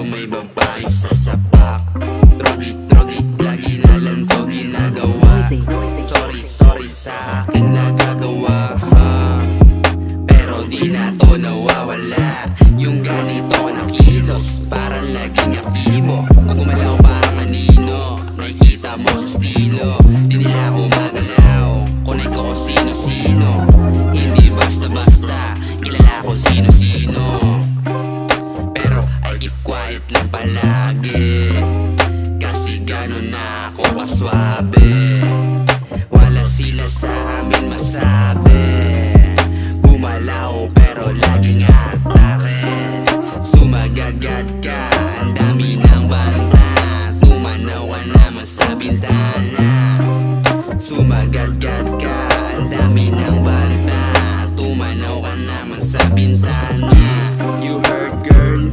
may babae sa sapak. Drogi, drogi, lagi na lang to ginagawa. Sorry sa aking nagagawa, pero di na to nawawala. Yung ganito na kilos, parang laging aktibo. Kung gumalaw parang anino, nakikita mo sa estilo. Di nila ako magalaw, kunay ko kung sino-sino. Hindi basta-basta, kilala kung sino-sino. Pero I keep quiet lang palagi, kasi gano'n na ako kaswabe. Wala sila sa amin masabi. Gumalaw pero laging atake. Sumagagad ka, ang dami ng banta. Tumanaw ka naman sa bintana. Sumagagad ka, ang dami ng banta. Tumanaw ka naman sa bintana. You heard girl,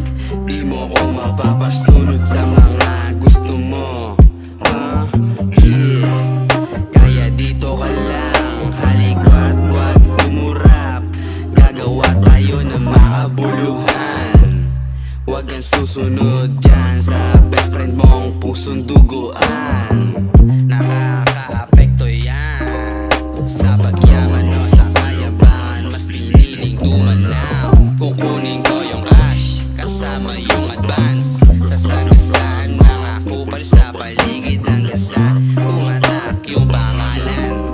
di mo ko mapapasunod sa mga gusto mo, yeah. Kaya dito ka lang, halika't wag humurap. Gagawa tayo ng makabuluhan. Huwag kang susunod dyan sa best friend mong pusong duguan. Nakaka-apekto yan sa pagyaman o sa kayabangan. Mas piniling tumanaw. Kukunin ko yung cash kasama yung advance. Sasagasaan mga kupal sa paligid ng gasa. Umatak yung pangalan.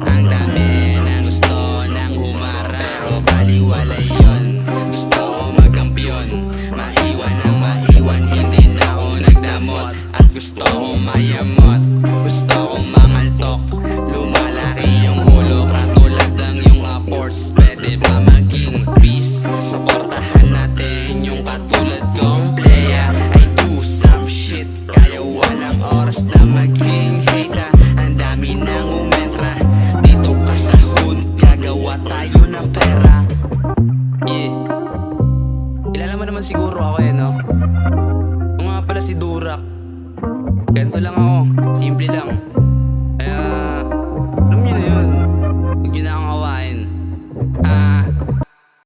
Ang dami ng gusto ng humarap, pero baliwala yun. Gusto ko magkampiyon, maiwan ang maiwan. Hindi na ako nagdamot, at gusto kong mayamot. Gusto kong mamaltok, lumalaki yung ulo. Katulad ng yung apports, pwede ba maging peace? Suportahan natin yung katulad kong playa. I do some shit, kaya walang oras na maging hater. Ang dami nang umentra, dito ka sa hood, gagawa tayo ng pera. Yeah, kilala mo naman siguro ako no? Nga pala si Durak. Ganito lang ako, simple lang.